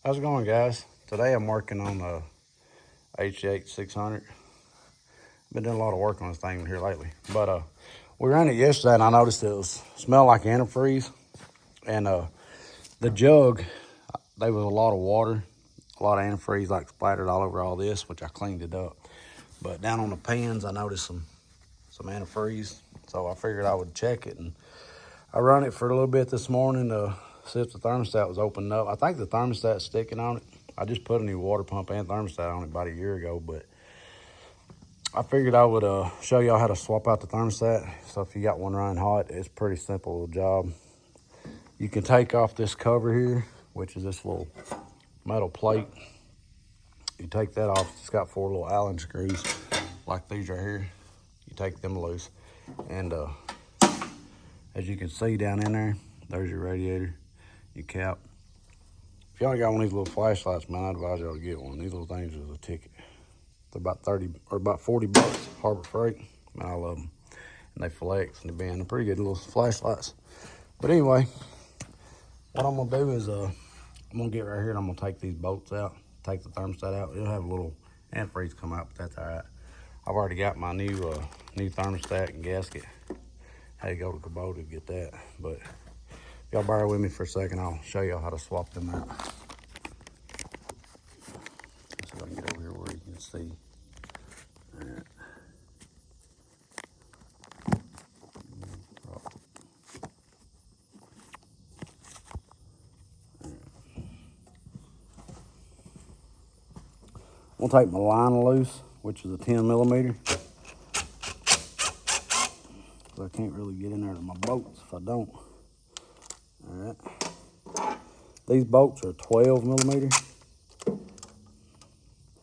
How's it going, guys? Today I'm working on the H8 600. Been doing a lot of work on this thing here lately. But we ran it yesterday and I noticed it smelled like antifreeze. And the jug, there was a lot of water, a lot of antifreeze like splattered all over all this, which I cleaned it up. But down on the pans, I noticed some antifreeze. So I figured I would check it, and I run it for a little bit this morning to see if the thermostat was opening up. I think the thermostat's sticking on it. I just put a new water pump and thermostat on it about a year ago, but I figured I would show y'all how to swap out the thermostat. So if you got one running hot, it's a pretty simple job. You can take off this cover here, which is this little metal plate. You take that off. It's got 4 little Allen screws like these right here. You take them loose, and as you can see down in there, there's your radiator, your cap. If y'all got one of these little flashlights, man, I advise y'all to get one. These little things is a ticket. They're about 30 or about 40 bucks, Harbor Freight. Man, I love them. And they flex and they're pretty good little flashlights. But anyway, what I'm gonna do is I'm gonna get right here and I'm gonna take these bolts out, take the thermostat out. It'll have a little antifreeze come out, but that's all right. I've already got my new thermostat and gasket. Had to go to Kubota to get that. But if y'all bear with me for a second, I'll show y'all how to swap them out. So I can get over here where you can see. All right. I'm gonna take my line loose, which is a 10 millimeter. So I can't really get in there to my bolts if I don't. All right. These bolts are 12 millimeter.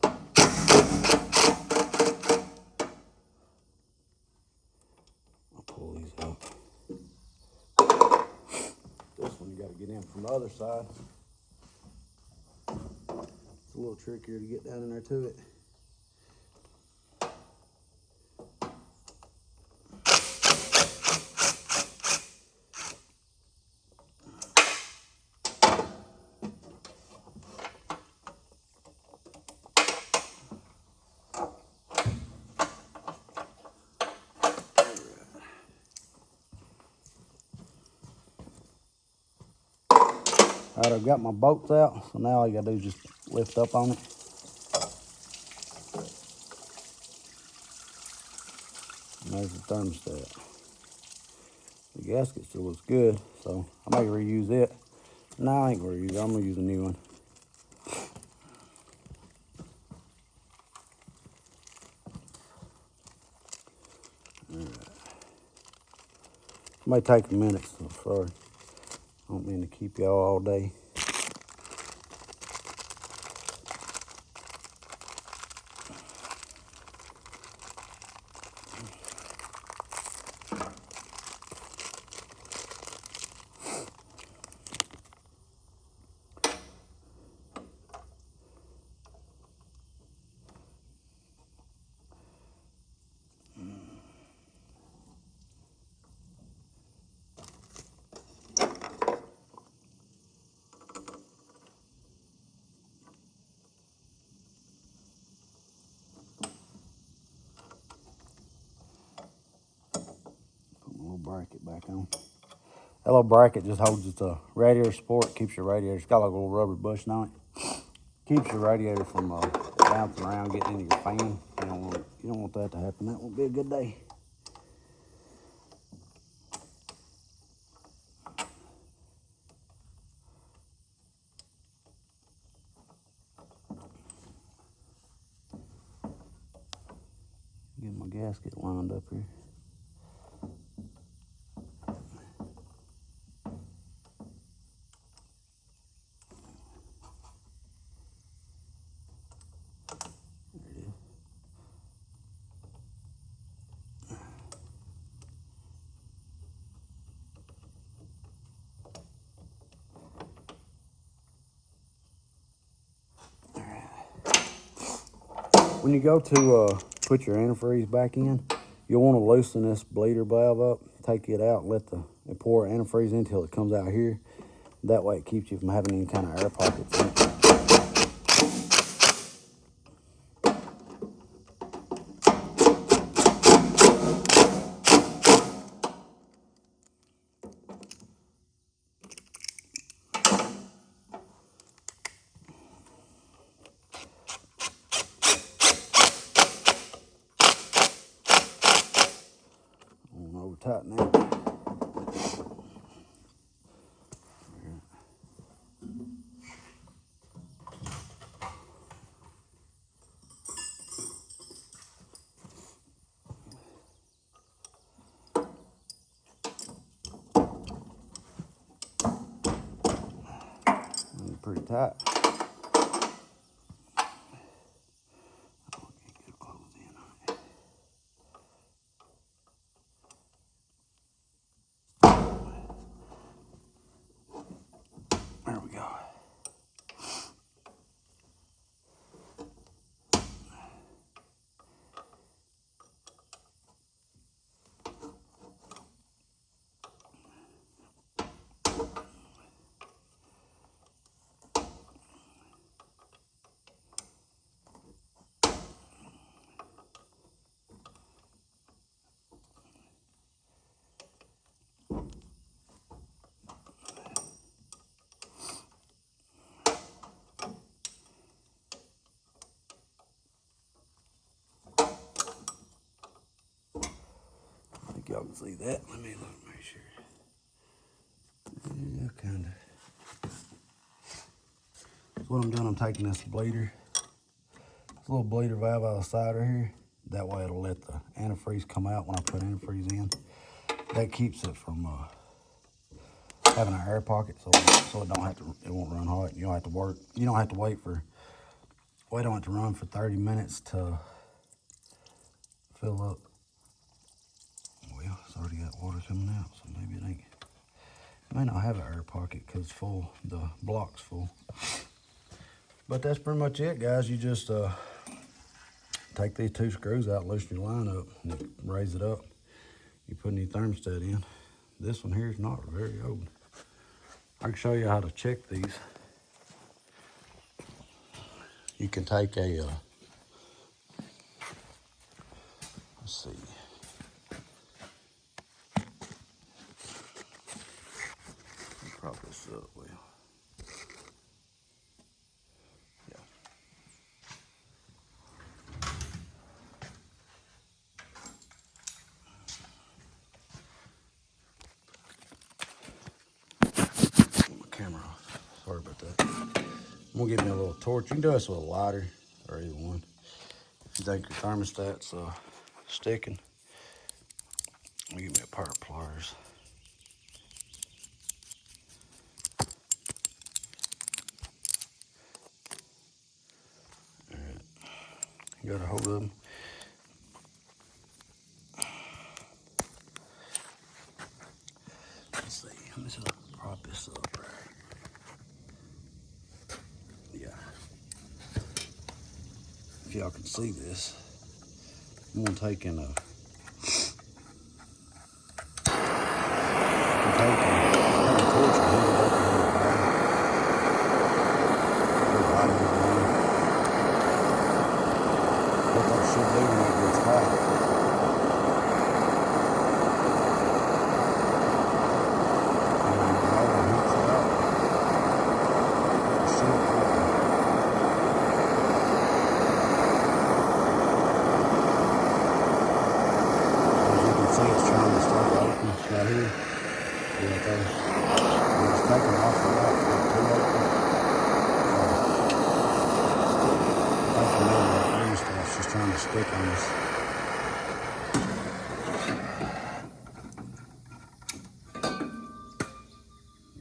I'll pull these up. This one you gotta get in from the other side. It's a little trickier to get down in there to it. All right, I've got my bolts out, so now all you gotta do is just lift up on it. And there's the thermostat. The gasket still looks good, so I may reuse it. No, I ain't gonna reuse it, I'm gonna use a new one. All right. It may take a minute, so sorry. I don't mean to keep y'all all day. Bracket back on. That little bracket just holds the radiator support, keeps your radiator, it's got like a little rubber bushing on it. Keeps your radiator from bouncing around, getting into your fan. You don't want that to happen. That won't be a good day. Get my gasket lined up here. When you go to put your antifreeze back in, you'll want to loosen this bleeder valve up, take it out, and pour antifreeze in until it comes out here. That way it keeps you from having any kind of air pockets in it. pretty tight. There we go. I think y'all can see that. Let me look, make sure. Yeah, kind of. So what I'm doing, I'm taking this bleeder, this little bleeder valve out of the side right here. That way it'll let the antifreeze come out when I put antifreeze in. That keeps it from having an air pocket, so it don't have to, it won't run hot. You don't have to work. You don't have to wait on it to run for 30 minutes to fill up. Well, it's already got water coming out, so maybe it ain't. It may not have an air pocket because it's full. The block's full. But that's pretty much it, guys. You just take these 2 screws out, loosen your line up, and raise it up. You put any thermostat in. This one here is not very old. I can show you how to check these. You can take a, let's see. Prop this up, well. Yeah. My camera off. Sorry about that. I'm gonna give me a little torch. You can do this with a lighter or either one. If you think your thermostat's sticking, give me a pair of pliers. All right, you got a hold of them. Let's see. Let me just prop this up. Yeah. If y'all can see this, I'm gonna take in a. What that should do when it gets hot. And when the water heats it up, it should open. As you can see, it's trying to start to open right here. See right there. And it's taking off a lot to get too open. That's the middle of that thermostat's just trying to stick on this.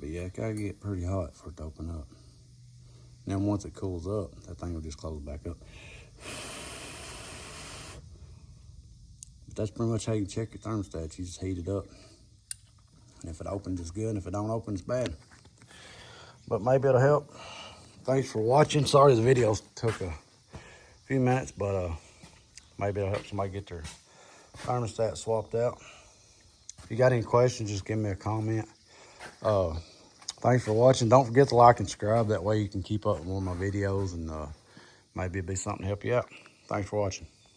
But yeah, it gotta get pretty hot for it to open up. And then once it cools up, that thing will just close back up. But that's pretty much how you check your thermostat. You just heat it up. And if it opens, it's good. And if it don't open, it's bad. But maybe it'll help. Thanks for watching. Sorry the video took a few minutes, but maybe it'll help somebody get their thermostat swapped out. If you got any questions, just give me a comment. Thanks for watching. Don't forget to like and subscribe. That way you can keep up with more of my videos, and maybe it'll be something to help you out. Thanks for watching.